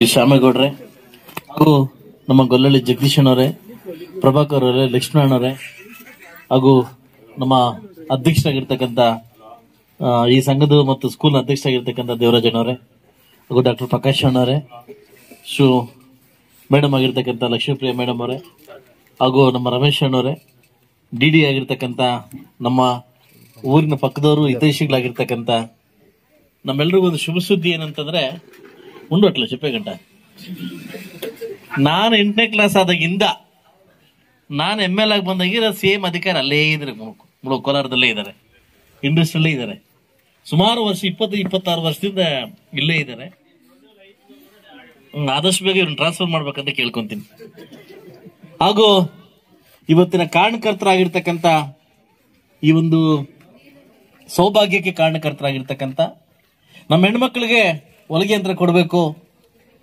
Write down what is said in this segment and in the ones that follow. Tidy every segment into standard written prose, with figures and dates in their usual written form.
ಶ್ಯಾಮೇಗೌಡ್ರೆ ಹಾಗೂ ನಮ್ಮ ಗೊಲ್ಲಳ್ಳಿ ಜಗದೀಶನವರೇ, ಪ್ರಭಾಕರ್ ಅವರೇ, ಲಕ್ಷ್ಮಣವರೇ ಹಾಗೂ ನಮ್ಮ ಅಧ್ಯಕ್ಷರಾಗಿರ್ತಕ್ಕಂಥ ಈ ಸಂಘದ ಮತ್ತು ಸ್ಕೂಲ್ ಅಧ್ಯಕ್ಷರಾಗಿರ್ತಕ್ಕಂಥ ದೇವರಾಜನವರೇ ಹಾಗೂ ಡಾಕ್ಟರ್ ಪ್ರಕಾಶ್ ಅಣ್ಣವರೇ, ಮೇಡಮ್ ಆಗಿರ್ತಕ್ಕಂಥ ಲಕ್ಷ್ಮೀಪ್ರಿಯ ಮೇಡಮ್ ಅವರೇ ಹಾಗೂ ನಮ್ಮ ರಮೇಶ್ ಅಣ್ಣವರೇ, ಡಿ ಆಗಿರ್ತಕ್ಕಂಥ ನಮ್ಮ ಊರಿನ ಪಕ್ಕದವರು ಹಿತೈಷಿಗಳಾಗಿರ್ತಕ್ಕಂಥ ನಮ್ಮೆಲ್ಲರಿಗೂ ಒಂದು ಶುಭ ಸುದ್ದಿ ಏನಂತಂದ್ರೆ, ಮುಂದೊಟ್ಲ ಚಿಪ್ಪೇಗಂಟ ನಾನು 8ನೇ ಕ್ಲಾಸ್ ಆದಾಗಿಂದ ನಾನು ML ಆಗಿ ಬಂದಾಗಿರೋ ಸೇಮ್ ಅಧಿಕಾರ ಅಲ್ಲೇ ಇದ್ದಾರೆ, ಕೋಲಾರದಲ್ಲೇ ಇದ್ದಾರೆ, ಇಂಡಸ್ಟ್ರಿಯಲ್ಲೇ ಇದ್ದಾರೆ. ಸುಮಾರು ವರ್ಷ 20-26 ವರ್ಷದಿಂದ ಇಲ್ಲೇ ಇದ್ದಾರೆ. ಆದಷ್ಟು ಬೇಗ ಇವ್ರನ್ನ ಟ್ರಾನ್ಸ್ಫರ್ ಮಾಡ್ಬೇಕಂತ ಕೇಳ್ಕೊಂತೀನಿ. ಹಾಗೂ ಇವತ್ತಿನ ಕಾರಣಕರ್ತರಾಗಿರ್ತಕ್ಕಂಥ ಈ ಒಂದು ಸೌಭಾಗ್ಯಕ್ಕೆ ಕಾರಣಕರ್ತರಾಗಿರ್ತಕ್ಕಂಥ ನಮ್ಮ ಹೆಣ್ಮಕ್ಳಿಗೆ ಹೊಲಿಗೆ ಯಂತ್ರ ಕೊಡಬೇಕು,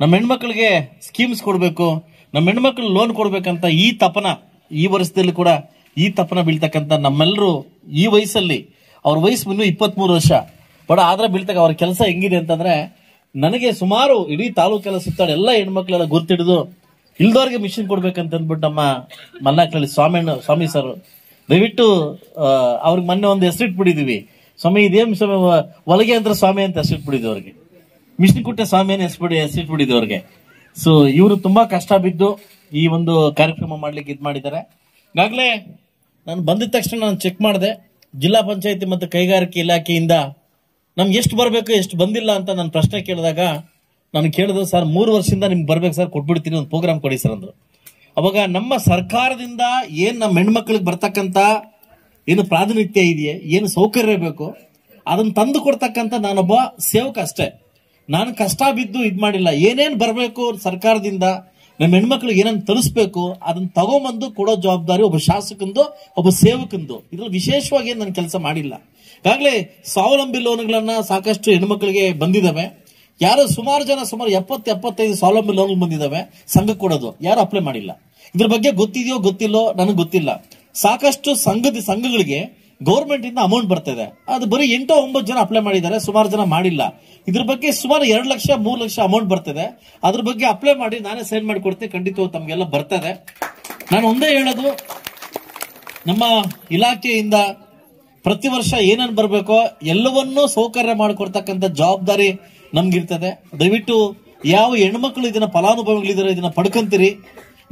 ನಮ್ಮ ಹೆಣ್ಮಕ್ಳಿಗೆ ಸ್ಕೀಮ್ಸ್ ಕೊಡಬೇಕು, ನಮ್ಮ ಹೆಣ್ಮಕ್ಳು ಲೋನ್ ಕೊಡ್ಬೇಕಂತ ಈ ತಪನ ಈ ವರ್ಷದಲ್ಲಿ ಕೂಡ ಈ ತಪನ ಬೀಳ್ತಕ್ಕಂಥ ನಮ್ಮೆಲ್ಲರೂ ಈ ವಯಸ್ಸಲ್ಲಿ, ಅವ್ರ ವಯಸ್ಸು ಇನ್ನೂ 23 ವರ್ಷ ಬಡ ಆದ್ರೆ ಬೀಳ್ತಕ್ಕ ಅವ್ರ ಕೆಲಸ ಹೆಂಗಿದೆ ಅಂತಂದ್ರೆ, ನನಗೆ ಸುಮಾರು ಇಡೀ ತಾಲೂಕೆಲ್ಲ ಸುತ್ತಾಡಿ ಎಲ್ಲ ಹೆಣ್ಮಕ್ಳೆಲ್ಲ ಗುರ್ತಿಡಿದು ಇಲ್ದವ್ರಿಗೆ ಮಿಷನ್ ಕೊಡ್ಬೇಕಂತ ಅಂದ್ಬಿಟ್ಟು ನಮ್ಮ ಮಲ್ನಾಕ್ನಲ್ಲಿ ಸ್ವಾಮಿ ಸರ್ ದಯವಿಟ್ಟು ಅವ್ರಿಗೆ ಮೊನ್ನೆ ಒಂದು ಹೆಸರಿಟ್ಬಿಟ್ಟಿದೀವಿ, ಸ್ವಾಮಿ ಇದೇಮ್ ಸ್ವಾಮಿ ಹೊಲಿಗೆ ಯಂತ್ರ ಸ್ವಾಮಿ ಅಂತ ಹೆಸರಿಟ್ಬಿಟ್ಟಿದ್ವಿ ಅವ್ರಿಗೆ, ಮಿಷನ್ ಕುಟ್ಟೆ ಸ್ವಾಮಿ ಹೆಸರಿಟ್ಬಿಟ್ಟಿದ್ವಿ ಅವ್ರಿಗೆ. ಸೊ ಇವರು ತುಂಬಾ ಕಷ್ಟ ಬಿದ್ದು ಈ ಒಂದು ಕಾರ್ಯಕ್ರಮ ಮಾಡ್ಲಿಕ್ಕೆ ಇದ್ ಮಾಡಿದ್ದಾರೆ. ಈಗಾಗಲೇ ನಾನು ಬಂದಿದ ತಕ್ಷಣ ನಾನು ಚೆಕ್ ಮಾಡಿದೆ, ಜಿಲ್ಲಾ ಪಂಚಾಯತಿ ಮತ್ತು ಕೈಗಾರಿಕೆ ಇಲಾಖೆಯಿಂದ ನಮ್ಗೆ ಎಷ್ಟು ಬರಬೇಕು ಎಷ್ಟು ಬಂದಿಲ್ಲ ಅಂತ ನಾನು ಪ್ರಶ್ನೆ ಕೇಳಿದಾಗ ನಾನು ಕೇಳಿದ್ರು, ಸರ್ 3 ವರ್ಷದಿಂದ ನಿಮ್ಗೆ ಬರ್ಬೇಕು ಸರ್, ಕೊಟ್ಬಿಡ್ತೀನಿ, ಒಂದು ಪ್ರೋಗ್ರಾಮ್ ಕೊಡಿ ಸರ್ ಅಂದ್ರು. ಅವಾಗ ನಮ್ಮ ಸರ್ಕಾರದಿಂದ ಏನ್ ನಮ್ಮ ಹೆಣ್ಮಕ್ಳಿಗೆ ಬರ್ತಕ್ಕಂತ ಏನು ಪ್ರಾತಿನಿಧ್ಯ ಇದೆಯೇ, ಏನು ಸೌಕರ್ಯ ಬೇಕು ಅದನ್ನ ತಂದು ಕೊಡ್ತಕ್ಕಂತ ನಾನೊಬ್ಬ ಸೇವಕ ಅಷ್ಟೇ. ನಾನು ಕಷ್ಟ ಬಿದ್ದು ಇದ್ ಮಾಡಿಲ್ಲ. ಏನೇನ್ ಬರಬೇಕು ಸರ್ಕಾರದಿಂದ ನಮ್ಮ ಹೆಣ್ಮಕ್ಳಿಗೆ ಏನೇನು ತರಿಸ್ಬೇಕು ಅದನ್ನ ತಗೊಂಬಂದು ಕೊಡೋ ಜವಾಬ್ದಾರಿ ಒಬ್ಬ ಶಾಸಕಂದು, ಒಬ್ಬ ಸೇವಕಂದು. ಇದ್ರಲ್ಲಿ ವಿಶೇಷವಾಗಿ ನಾನು ಕೆಲಸ ಮಾಡಿಲ್ಲ. ಈಗಾಗಲೇ ಸ್ವಾವಲಂಬಿ ಲೋನ್ಗಳನ್ನ ಸಾಕಷ್ಟು ಹೆಣ್ಮಕ್ಳಿಗೆ ಬಂದಿದ್ದಾವೆ. ಯಾರು ಸುಮಾರು 70-75 ಸ್ವಾವಲಂಬಿ ಲೋನ್ ಬಂದಿದ್ದಾವೆ ಸಂಘಕ್ಕೆ ಕೊಡೋದು, ಯಾರು ಅಪ್ಲೈ ಮಾಡಿಲ್ಲ. ಇದ್ರ ಬಗ್ಗೆ ಗೊತ್ತಿದೆಯೋ ಗೊತ್ತಿಲ್ಲೋ ನನಗೆ ಗೊತ್ತಿಲ್ಲ. ಸಾಕಷ್ಟು ಸಂಘಗಳಿಗೆ ಗೌರ್ಮೆಂಟ್ ಇಂದ ಅಮೌಂಟ್ ಬರ್ತದೆ, ಅದು ಬರೀ 8-9 ಜನ ಅಪ್ಲೈ ಮಾಡಿದ್ದಾರೆ, ಸುಮಾರು ಜನ ಮಾಡಿಲ್ಲ. ಇದ್ರ ಬಗ್ಗೆ ಸುಮಾರು 2 ಲಕ್ಷ 3 ಲಕ್ಷ ಅಮೌಂಟ್ ಬರ್ತದೆ. ಅದ್ರ ಬಗ್ಗೆ ಅಪ್ಲೈ ಮಾಡಿ ನಾನೇ ಸೈನ್ ಮಾಡಿ ಕೊಡ್ತೀನಿ, ಖಂಡಿತವಾಗಿ ತಮ್ಗೆಲ್ಲ ಬರ್ತದೆ. ನಾನು ಒಂದೇ ಹೇಳೋದು, ನಮ್ಮ ಇಲಾಖೆಯಿಂದ ಪ್ರತಿ ವರ್ಷ ಏನೇನು ಬರಬೇಕೋ ಎಲ್ಲವನ್ನೂ ಸೌಕರ್ಯ ಮಾಡಿಕೊಡ್ತಕ್ಕಂಥ ಜವಾಬ್ದಾರಿ ನಮ್ಗಿರ್ತದೆ. ದಯವಿಟ್ಟು ಯಾವ ಹೆಣ್ಮಕ್ಳು ಇದನ್ನ ಫಲಾನುಭವಿಗಳಿದ್ದಾರೆ ಇದನ್ನ ಪಡ್ಕೊಂತೀರಿ,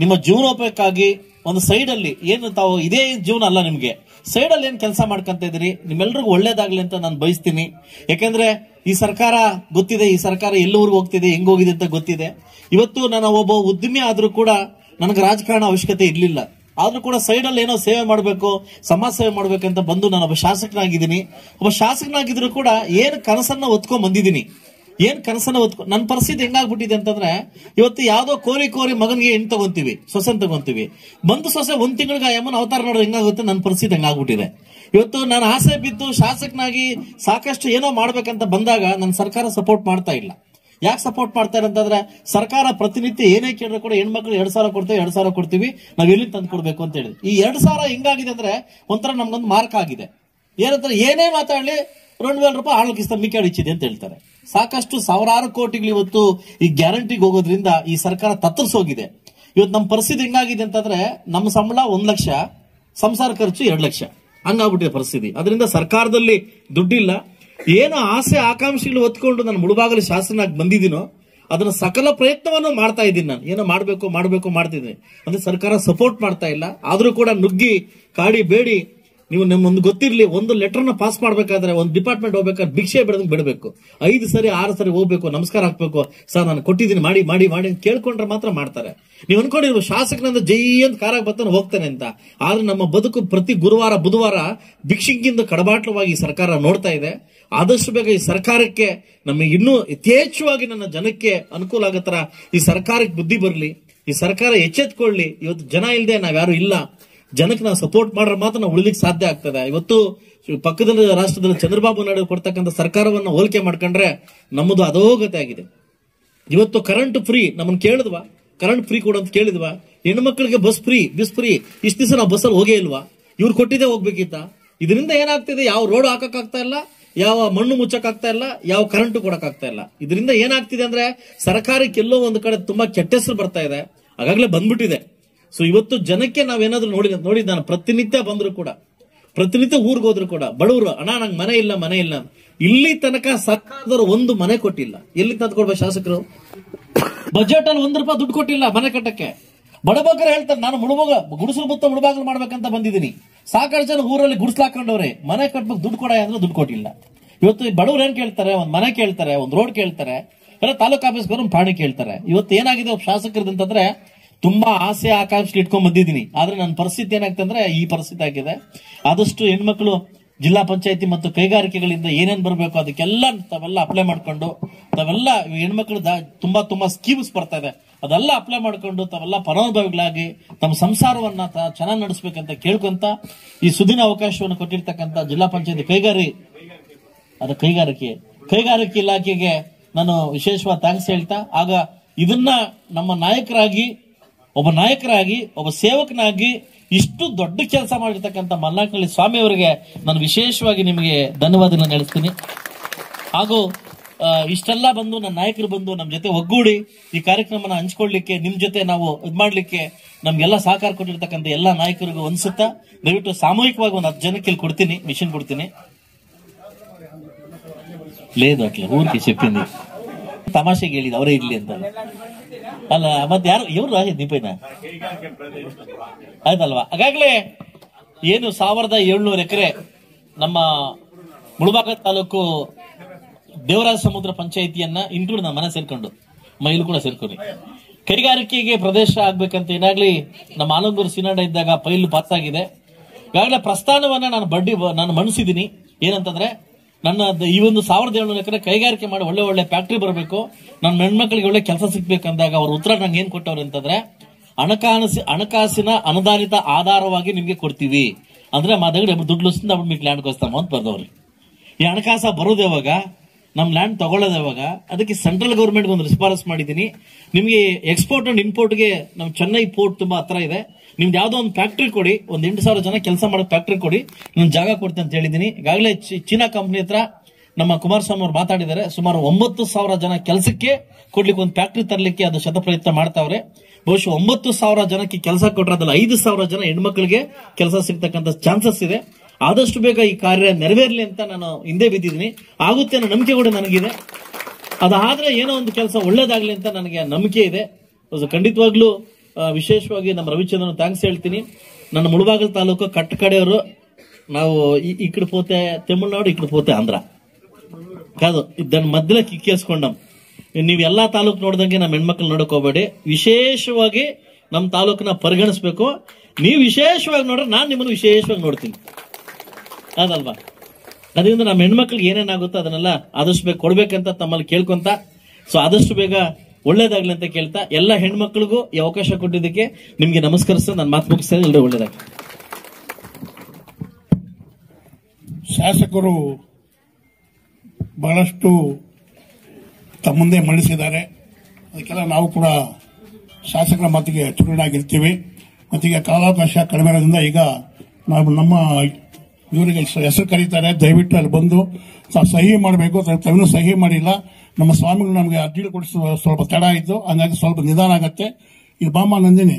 ನಿಮ್ಮ ಜೀವನೋಪಯಕ್ಕಾಗಿ ಒಂದು ಸೈಡ್ ಅಲ್ಲಿ ಏನು ತಾವು ಇದೇ ಜೀವನ ಅಲ್ಲ, ನಿಮ್ಗೆ ಸೈಡ್ ಅಲ್ಲಿ ಏನ್ ಕೆಲಸ ಮಾಡ್ಕೊಂತ ಇದ್ರಿ, ನಿಮ್ಮೆಲ್ರಿಗೂ ಒಳ್ಳೇದಾಗ್ಲಿ ಅಂತ ನಾನು ಬಯಸ್ತೀನಿ. ಯಾಕೆಂದ್ರೆ ಈ ಸರ್ಕಾರ ಗೊತ್ತಿದೆ, ಈ ಸರ್ಕಾರ ಎಲ್ಲವರೆಗೂ ಹೋಗ್ತಿದೆ, ಹೆಂಗ್ ಹೋಗಿದೆ ಅಂತ ಗೊತ್ತಿದೆ. ಇವತ್ತು ನಾನು ಒಬ್ಬ ಉದ್ಯಮಿ ಆದ್ರೂ ಕೂಡ ನನಗೆ ರಾಜಕಾರಣ ಅವಶ್ಯಕತೆ ಇರ್ಲಿಲ್ಲ, ಆದ್ರೂ ಕೂಡ ಸೈಡ್ ಅಲ್ಲಿ ಏನೋ ಸೇವೆ ಮಾಡಬೇಕು, ಸಮಾಜ ಸೇವೆ ಮಾಡ್ಬೇಕಂತ ಬಂದು ನಾನು ಒಬ್ಬ ಶಾಸಕನಾಗಿದ್ದೀನಿ. ಒಬ್ಬ ಶಾಸಕನಾಗಿದ್ರು ಕೂಡ ಏನ್ ಕನಸನ್ನ ಹೊತ್ಕೊಂಡ್ ಬಂದಿದ್ದೀನಿ, ನನ್ನ ಪರಿಸ್ಥಿತಿ ಹೆಂಗಾಗ್ಬಿಟ್ಟಿದೆ ಅಂತಂದ್ರೆ, ಇವತ್ತು ಯಾವ್ದೋ ಕೋರಿ ಮಗನಿಗೆ ಹೆಣ್ಣು ತಗೊಂತೀವಿ, ಸೊಸೆನ್ ತಗೊಂತೀವಿ, ಬಂದು ಸೊಸೆ 1 ತಿಂಗಳಿಗೆ ಯಮ್ಮನ ಅವತಾರ ನೋಡೋದು ಹೆಂಗಾಗುತ್ತೆ, ನನ್ನ ಪರಿಸ್ಥಿತಿ ಹೆಂಗಾಗ್ಬಿಟ್ಟಿದೆ. ಇವತ್ತು ನಾನು ಆಸೆ ಬಿದ್ದು ಶಾಸಕನಾಗಿ ಸಾಕಷ್ಟು ಏನೋ ಮಾಡ್ಬೇಕಂತ ಬಂದಾಗ ನನ್ನ ಸರ್ಕಾರ ಸಪೋರ್ಟ್ ಮಾಡ್ತಾ ಇಲ್ಲ. ಯಾಕೆ ಸಪೋರ್ಟ್ ಮಾಡ್ತಾರೆ ಅಂತಂದ್ರೆ, ಸರ್ಕಾರ ಪ್ರತಿನಿತ್ಯ ಏನೇ ಕೇಳಿದ್ರು ಕೂಡ ಹೆಣ್ಮಕ್ಳು 2,000 ಕೊಡ್ತೀವಿ, 2,000 ಕೊಡ್ತೀವಿ, ನಾವ್ ಎಲ್ಲಿ ತಂದು ಕೊಡ್ಬೇಕು ಅಂತ ಹೇಳಿ. ಈ 2,000 ಹೆಂಗಾಗಿದೆ ಅಂದ್ರೆ ಒಂಥರ ನಮ್ಗೊಂದು ಮಾರ್ಕ್ ಆಗಿದೆ. ಏನಂತಾರೆ, ಏನೇ ಮಾತಾಡ್ಲಿ 2,000 ರೂಪಾಯಿ ಆಳಕಿಸ್ತ ಮಿಕ್ಕಾಡಿ ಇಚ್ಚಿದೆ ಅಂತ ಹೇಳ್ತಾರೆ. ಸಾಕಷ್ಟು ಸಾವಿರಾರು ಕೋಟಿಗಳು ಇವತ್ತು ಈ ಗ್ಯಾರಂಟಿಗೆ ಹೋಗೋದ್ರಿಂದ ಈ ಸರ್ಕಾರ ತತ್ತರಿಸೋಗಿದೆ. ಇವತ್ತು ನಮ್ಮ ಪರಿಸ್ಥಿತಿ ಹೆಂಗಾಗಿದೆ ಅಂತಂದ್ರೆ, ನಮ್ಮ ಸಂಬಳ 1 ಲಕ್ಷ, ಸಂಸಾರ ಖರ್ಚು 2 ಲಕ್ಷ, ಹಂಗಾಗ್ಬಿಟ್ಟಿದೆ ಪರಿಸ್ಥಿತಿ. ಅದರಿಂದ ಸರ್ಕಾರದಲ್ಲಿ ದುಡ್ಡಿಲ್ಲ. ಏನು ಆಸೆ ಆಕಾಂಕ್ಷೆಗಳು ಹೊತ್ಕೊಂಡು ನಾನು ಮುಳುಬಾಗಲು ಶಾಸಕನಾಗಿ ಬಂದಿದ್ದೀನೋ ಅದನ್ನ ಸಕಲ ಪ್ರಯತ್ನವನ್ನು ಮಾಡ್ತಾ ಇದ್ದೀನಿ. ನಾನು ಏನೋ ಮಾಡಬೇಕು ಮಾಡ್ತಿದ್ದೀನಿ ಅಂದ್ರೆ ಸರ್ಕಾರ ಸಪೋರ್ಟ್ ಮಾಡ್ತಾ ಇಲ್ಲ. ಆದ್ರೂ ಕೂಡ ನುಗ್ಗಿ ಕಾಡಿ ಬೇಡಿ, ನೀವು ನಿಮ್ಮೊಂದು ಗೊತ್ತಿರ್ಲಿ, ಒಂದು ಲೆಟರ್ನ ಪಾಸ್ ಮಾಡ್ಬೇಕಾದ್ರೆ ಒಂದು ಡಿಪಾರ್ಟ್ಮೆಂಟ್ ಹೋಗ್ಬೇಕಾದ್ರೆ ಭಿಕ್ಷೆ ಬಿಡದಂಗೆ ಬಿಡಬೇಕು, 5 ಸರಿ 6 ಸರಿ ಹೋಗ್ಬೇಕು, ನಮಸ್ಕಾರ ಹಾಕ್ಬೇಕು, ಸರ್ ನಾನು ಕೊಟ್ಟಿದ್ದೀನಿ ಮಾಡಿ ಅಂತ ಕೇಳ್ಕೊಂಡ್ರೆ ಮಾತ್ರ ಮಾಡ್ತಾರೆ. ನೀವು ಅನ್ಕೊಂಡಿರುವ ಶಾಸಕನಂದ ಜೈ ಅಂತ ಕಾರಾಗ ಬರ್ತಾನೆ ಹೋಗ್ತಾನೆ ಅಂತ. ಆದ್ರೆ ನಮ್ಮ ಬದುಕು ಪ್ರತಿ ಗುರುವಾರ ಬುಧವಾರ ಭಿಕ್ಷಿಂಗಿಂದ ಕಡಬಾಟ್ಲವಾಗಿ ಈ ಸರ್ಕಾರ ನೋಡ್ತಾ ಇದೆ. ಆದಷ್ಟು ಬೇಗ ಈ ಸರ್ಕಾರಕ್ಕೆ ನಮಗೆ ಇನ್ನೂ ಯಥೇಚ್ಛವಾಗಿ ನನ್ನ ಜನಕ್ಕೆ ಅನುಕೂಲ ಆಗೋ ತರ ಈ ಸರ್ಕಾರಕ್ಕೆ ಬುದ್ಧಿ ಬರಲಿ, ಈ ಸರ್ಕಾರ ಎಚ್ಚೆತ್ಕೊಳ್ಳಿ. ಇವತ್ತು ಜನ ಇಲ್ಲದೆ ನಾವ್ಯಾರು ಇಲ್ಲ, ಜನಕ್ಕೆ ನಾವು ಸಪೋರ್ಟ್ ಮಾಡ್ರೆ ಮಾತ್ರ ನಾವು ಉಳಿಲಿಕ್ಕೆ ಸಾಧ್ಯ ಆಗ್ತದೆ. ಇವತ್ತು ಪಕ್ಕದ ರಾಷ್ಟ್ರದಲ್ಲಿ ಚಂದ್ರಬಾಬು ನಾಯ್ಡು ಕೊಡ್ತಕ್ಕಂಥ ಸರ್ಕಾರವನ್ನ ಹೋಲಿಕೆ ಮಾಡ್ಕೊಂಡ್ರೆ ನಮ್ಮದು ಅಧೋಗತಿ ಆಗಿದೆ. ಇವತ್ತು ಕರೆಂಟ್ ಫ್ರೀ ನಮ್ಮನ್ನು ಕೇಳಿದ್ವಾ, ಕರೆಂಟ್ ಫ್ರೀ ಕೊಡು ಅಂತ ಕೇಳಿದ್ವಾ? ಹೆಣ್ಮಕ್ಳಿಗೆ ಬಸ್ ಫ್ರೀ ಇಷ್ಟು ದಿವಸ ನಾವು ಬಸ್ಸಲ್ಲಿ ಹೋಗೇ ಇಲ್ವಾ? ಇವ್ರು ಕೊಟ್ಟಿದ್ದೇ ಹೋಗ್ಬೇಕಿತ್ತ? ಇದರಿಂದ ಏನಾಗ್ತಿದೆ, ಯಾವ ರೋಡ್ ಹಾಕಕ್ಕಾಗ್ತಾ ಇಲ್ಲ, ಯಾವ ಮಣ್ಣು ಮುಚ್ಚಕ್ಕಾಗ್ತಾ ಇಲ್ಲ, ಯಾವ ಕರೆಂಟ್ ಕೊಡಕ್ಕಾಗ್ತಾ ಇಲ್ಲ. ಇದರಿಂದ ಏನಾಗ್ತಿದೆ ಅಂದ್ರೆ ಸರ್ಕಾರಕ್ಕೆ ಎಲ್ಲೋ ಒಂದು ಕಡೆ ತುಂಬಾ ಕೆಟ್ಟ ಹೆಸರು ಬರ್ತಾ ಇದೆ, ಆಗಾಗ್ಲೇ ಬಂದ್ಬಿಟ್ಟಿದೆ. ಸೊ ಇವತ್ತು ಜನಕ್ಕೆ ನಾವೇನಾದ್ರೂ ನೋಡಿ ನಾನು ಪ್ರತಿನಿತ್ಯ ಬಂದ್ರು ಕೂಡ, ಪ್ರತಿನಿತ್ಯ ಊರ್ಗ್ ಹೋದ್ರು ಕೂಡ ಬಡವರು ಅಣ್ಣ ನಂಗೆ ಮನೆ ಇಲ್ಲ ಇಲ್ಲಿ ತನಕ ಸರ್ಕಾರದವರು ಒಂದು ಮನೆ ಕೊಟ್ಟಿಲ್ಲ. ಎಲ್ಲಿ ತಂದ್ಕೊಡ್ಬೇಕು ಶಾಸಕರು? ಬಜೆಟ್ ಅಲ್ಲಿ ₹1 ದುಡ್ಡು ಕೊಟ್ಟಿಲ್ಲ ಮನೆ ಕಟ್ಟಕ್ಕೆ. ಬಡಬಗ್ಗರು ಹೇಳ್ತಾರೆ ನಾನು ಗುಡಿಸಲು ಮುತ್ತ ಮುಳುಬಾಗಿಲು ಮಾಡ್ಬೇಕಂತ ಬಂದಿದ್ದೀನಿ. ಸಾಕಷ್ಟು ಜನ ಊರಲ್ಲಿ ಗುಡಿಸ್ಲಾಕೊಂಡವ್ರೆ, ಮನೆ ಕಟ್ಬೇಕು ದುಡ್ಡು ಕೊಡ ಅಂದ್ರೆ ದುಡ್ಡು ಕೊಟ್ಟಿಲ್ಲ. ಇವತ್ತು ಬಡವರು ಏನ್ ಕೇಳ್ತಾರೆ? ಒಂದ್ ಮನೆ ಕೇಳ್ತಾರೆ, ಒಂದ್ ರೋಡ್ ಕೇಳ್ತಾರೆ, ಎಲ್ಲ ತಾಲೂಕು ಆಫೀಸ್ಗೆ ಒಂದು ಪಾಣಿ ಕೇಳ್ತಾರೆ. ಇವತ್ತು ಏನಾಗಿದೆ ಶಾಸಕರದಂತಂದ್ರೆ ತುಂಬಾ ಆಸೆ ಆಕಾಂಕ್ಷೆ ಇಟ್ಕೊಂಡ್ ಬಂದಿದ್ದೀನಿ. ಆದ್ರೆ ನನ್ನ ಪರಿಸ್ಥಿತಿ ಏನಾಗ್ತಂದ್ರೆ ಈ ಪರಿಸ್ಥಿತಿ ಆಗಿದೆ. ಆದಷ್ಟು ಹೆಣ್ಮಕ್ಳು ಜಿಲ್ಲಾ ಪಂಚಾಯತಿ ಮತ್ತು ಕೈಗಾರಿಕೆಗಳಿಂದ ಏನೇನ್ ಬರಬೇಕು ಅದಕ್ಕೆಲ್ಲ ತಾವೆಲ್ಲ ಅಪ್ಲೈ ಮಾಡ್ಕೊಂಡು, ತಾವೆಲ್ಲ ಹೆಣ್ಮಕ್ಳು ತುಂಬಾ ಸ್ಕೀಮ್ಸ್ ಬರ್ತಾ ಇದೆ, ಅದೆಲ್ಲ ಅಪ್ಲೈ ಮಾಡ್ಕೊಂಡು ತಾವೆಲ್ಲ ಫಲಾನುಭವಿಗಳಾಗಿ ತಮ್ಮ ಸಂಸಾರವನ್ನ ಚೆನ್ನಾಗಿ ನಡೆಸಬೇಕಂತ ಕೇಳ್ಕೊಂತ ಈ ಸುದಿನ ಅವಕಾಶವನ್ನು ಕೊಟ್ಟಿರ್ತಕ್ಕಂಥ ಜಿಲ್ಲಾ ಪಂಚಾಯತಿ ಕೈಗಾರಿಕೆ ಇಲಾಖೆಗೆ ನಾನು ವಿಶೇಷವಾದ ಥ್ಯಾಂಕ್ಸ್ ಹೇಳ್ತಾ, ಆಗ ಇದನ್ನ ನಮ್ಮ ನಾಯಕರಾಗಿ ಒಬ್ಬ ಸೇವಕನಾಗಿ ಇಷ್ಟು ದೊಡ್ಡ ಕೆಲಸ ಮಾಡಿರ್ತಕ್ಕಂಥ ಮಲ್ನಾಕ್ನಳ್ಳಿ ಸ್ವಾಮಿ ಅವರಿಗೆ ನಾನು ವಿಶೇಷವಾಗಿ ನಿಮಗೆ ಧನ್ಯವಾದಗಳನ್ನು ಹೇಳ್ತೀನಿ. ಹಾಗೂ ಇಷ್ಟೆಲ್ಲ ಬಂದು ನನ್ನ ನಾಯಕರು ಬಂದು ನಮ್ಮ ಜೊತೆ ಒಗ್ಗೂಡಿ ಈ ಕಾರ್ಯಕ್ರಮನ ಹಂಚ್ಕೊಳ್ಳಿಕ್ಕೆ, ನಿಮ್ ಜೊತೆ ನಾವು ಇದ್ ಮಾಡ್ಲಿಕ್ಕೆ ನಮ್ಗೆಲ್ಲ ಸಹಕಾರ ಕೊಟ್ಟಿರ್ತಕ್ಕಂಥ ಎಲ್ಲ ನಾಯಕರಿಗೂ ಅನ್ಸುತ್ತಾ ದಯವಿಟ್ಟು ಸಾಮೂಹಿಕವಾಗಿ ಒಂದು 10 ಜನಕ್ಕೆ ಇಲ್ಲಿ ಕೊಡ್ತೀನಿ, ಮಿಷನ್ ಕೊಡ್ತೀನಿ. ಲೇದು ಅಟ್ಲ ಊರಿಗೆ ಚೆಪ್ಪಿಂది ತಮಾಷೆಗೆ ಹೇಳಿದ ಅವರೇ ಇರ್ಲಿ ಅಂತ ಅಲ್ಲ. ಮತ್ತೆ ಯಾರು ಇವ್ರು ದೀಪಯ್ಯನ ಆಯ್ತಲ್ವಾ? ಹಾಗಾಗ್ಲೇ ಏನು 1700 ಎಕರೆ ನಮ್ಮ ಮುಳಬಾಗಿಲು ತಾಲೂಕು ದೇವರಾಜ ಸಮುದ್ರ ಪಂಚಾಯಿತಿಯನ್ನ ಇನ್ಕ್ಲೂಡ್ ನಮ್ಮ ಮನೆ ಸೇರ್ಕೊಂಡು ಮೈಲು ಕೂಡ ಸೇರ್ಕೊಂಡು ಕೈಗಾರಿಕೆಗೆ ಪ್ರದೇಶ ಆಗ್ಬೇಕಂತ ಏನಾಗ್ಲಿ ನಮ್ಮ ಆಲಂಗೂರು ಸಿನಾಡ ಇದ್ದಾಗ ಪೈಲು ಪಾಸ್ ಆಗಿದೆ. ಈಗಾಗಲೇ ಪ್ರಸ್ಥಾನವನ್ನ ನಾನು ಮಣಿಸಿದ್ದೀನಿ. ಏನಂತಂದ್ರೆ ನನ್ನ ಈ ಒಂದು 1700 ಎಕರೆ ಕೈಗಾರಿಕೆ ಮಾಡಿ ಒಳ್ಳೆ ಫ್ಯಾಕ್ಟರಿ ಬರಬೇಕು, ನನ್ನ ಹೆಣ್ಮಕ್ಳಿಗೆ ಒಳ್ಳೆ ಕೆಲಸ ಸಿಗ್ಬೇಕಂದಾಗ ಅವ್ರ ಉತ್ತರ ನಂಗೆ ಏನ್ ಕೊಟ್ಟವ್ರು ಅಂತಂದ್ರೆ ಹಣಕಾಸಿನ ಅನುದಾನಿತ ಆಧಾರವಾಗಿ ನಿಮ್ಗೆ ಕೊಡ್ತೀವಿ ಅಂದ್ರೆ ಮಾತಾಡಿ ದುಡ್ಡು మీకు ಲ್ಯಾಂಡ್ ಕೊಸ್ತಾಮ ಅಂತ ಬರ್ದವ್ರಿ. ಈ ಹಣಕಾಸ ಬರೋದು ಯಾವಾಗ? ನಮ್ ಲ್ಯಾಂಡ್ ತಗೊಳ್ಳೋದು ಯಾವಾಗ? ಅದಕ್ಕೆ ಸೆಂಟ್ರಲ್ ಗವರ್ಮೆಂಟ್ ಒಂದು ರೆಸ್ಪಾನ್ಸ್ ಮಾಡಿದೀನಿ. ನಿಮ್ಗೆ ಎಕ್ಸ್ಪೋರ್ಟ್ ಅಂಡ್ ಇಂಪೋರ್ಟ್ಗೆ ನಮ್ ಚೆನ್ನೈ ಪೋರ್ಟ್ ತುಂಬಾ ಹತ್ರ ಇದೆ, ನಿಮ್ದು ಯಾವ್ದೋ ಒಂದು ಫ್ಯಾಕ್ಟರಿ ಕೊಡಿ, ಒಂದ್ 8,000 ಜನ ಕೆಲಸ ಮಾಡೋ ಫ್ಯಾಕ್ಟರಿ ಕೊಡಿ, ನಾನು ಜಾಗ ಕೊಡ್ತೀನಿ ಅಂತ ಹೇಳಿದೀನಿ. ಈಗಾಗಲೇ ಚೀನಾ ಕಂಪನಿ ಹತ್ರ ನಮ್ಮ ಕುಮಾರಸ್ವಾಮಿ ಅವರು ಮಾತಾಡಿದ್ದಾರೆ. ಸುಮಾರು 9,000 ಜನ ಕೆಲಸಕ್ಕೆ ಕೊಡ್ಲಿಕ್ಕೆ ಒಂದು ಫ್ಯಾಕ್ಟರಿ ತರಲಿಕ್ಕೆ ಅದು ಶತಪ್ರಯತ್ನ ಮಾಡ್ತಾವ್ರೆ. ಬಹುಶಃ 9,000 ಜನಕ್ಕೆ ಕೆಲಸ ಕೊಟ್ರೆ ಅದ್ರಲ್ಲಿ 5,000 ಜನ ಹೆಣ್ಮಕ್ಳಿಗೆ ಕೆಲಸ ಸಿಗ್ತಕ್ಕಂಥ ಚಾನ್ಸಸ್ ಇದೆ. ಆದಷ್ಟು ಬೇಗ ಈ ಕಾರ್ಯ ನೆರವೇರ್ಲಿ ಅಂತ ನಾನು ಹಿಂದೆ ಬಿದ್ದಿದ್ದೀನಿ. ಆಗುತ್ತೆ ಅನ್ನೋ ನಂಬಿಕೆ ಕೂಡ ನನಗಿದೆ. ಅದಾದ್ರೆ ಏನೋ ಒಂದು ಕೆಲಸ ಒಳ್ಳೇದಾಗ್ಲಿ ಅಂತ ನನಗೆ ನಂಬಿಕೆ ಇದೆ. ಖಂಡಿತವಾಗ್ಲೂ ವಿಶೇಷವಾಗಿ ನಮ್ಮ ರವಿಚಂದ್ರನ್ ಥ್ಯಾಂಕ್ಸ್ ಹೇಳ್ತೀನಿ. ನನ್ನ ಮುಳಬಾಗಿಲು ತಾಲೂಕು ಕಟ್ಟ ಕಡೆಯವರು ನಾವು ಈ ಕಡೆ ಪೋತೆ ತಮಿಳ್ನಾಡು, ಈ ಕಡೆ ಪೋತೆ ಆಂಧ್ರ ಕಾದು ಇದನ್ನ ಮಧ್ಯೆ ಕಿಕ್ಕೇಸ್ಕೊಂಡಮ್. ನೀವು ಎಲ್ಲಾ ತಾಲೂಕು ನೋಡ್ದಂಗೆ ನಮ್ಮ ಹೆಣ್ಮಕ್ಳು ನೋಡಕ್ ಹೋಗ್ಬೇಡಿ. ವಿಶೇಷವಾಗಿ ನಮ್ಮ ತಾಲೂಕನ್ನ ಪರಿಗಣಿಸ್ಬೇಕು. ನೀವು ವಿಶೇಷವಾಗಿ ನೋಡ್ರೆ ನಾನು ನಿಮ್ಮನ್ನು ವಿಶೇಷವಾಗಿ ನೋಡ್ತೀನಿ, ಅದಲ್ವಾ? ಅದರಿಂದ ನಮ್ಮ ಹೆಣ್ಮಕ್ಳಿಗೆ ಏನೇನಾಗುತ್ತೋ ಅದನ್ನೆಲ್ಲ ಆದಷ್ಟು ಬೇಗ ಕೊಡ್ಬೇಕಂತ ತಮ್ಮಲ್ಲಿ ಕೇಳ್ಕೊಂತ, ಸೊ ಆದಷ್ಟು ಬೇಗ ಒಳ್ಳೇದಾಗ್ಲಿ ಅಂತ ಕೇಳ್ತಾ ಎಲ್ಲ ಹೆಣ್ಮಕ್ಳಿಗೂ ಈ ಅವಕಾಶ ಕೊಟ್ಟಿದ್ದಕ್ಕೆ ನಿಮ್ಗೆ ನಮಸ್ಕರಿಸ್ತಾ ನನ್ನ ಮಾತು ಮುಗಿಸ್ತೇನೆ. ಎಲ್ಲರೂ ಒಳ್ಳೇದಾಗ್ಲಿ. ಶಾಸಕರು ಬಹಳಷ್ಟು ತಮ್ಮ ಮುಂದೆ ಮಂಡಿಸಿದ್ದಾರೆ. ಅದಕ್ಕೆಲ್ಲ ನಾವು ಕೂಡ ಶಾಸಕರ ಮಾತಿಗೆ ಚುರುಡಾಗಿರ್ತೀವಿ. ಮತ್ತೀಗ ಕಾಲಾವಕಾಶ ಕಡಿಮೆ ಇರೋದ್ರಿಂದ ಈಗ ನಾವು ನಮ್ಮ ಇವರಿಗೆ ಹೆಸರು ಕರೀತಾರೆ, ದಯವಿಟ್ಟು ಅಲ್ಲಿ ಬಂದು ಸಹಿ ಮಾಡಬೇಕು. ತಾವಿನ್ನೂ ಸಹಿ ಮಾಡಿಲ್ಲ. ನಮ್ಮ ಸ್ವಾಮಿಗಳು ನಮಗೆ ಅರ್ಜಿ ಕೊಡಿಸುವ ಸ್ವಲ್ಪ ತಡ ಆಯಿತು, ಹಂಗಾಗಿ ಸ್ವಲ್ಪ ನಿಧಾನ ಆಗತ್ತೆ. ಇಲ್ಲಿ ಬಾಮ ನಂದಿನಿ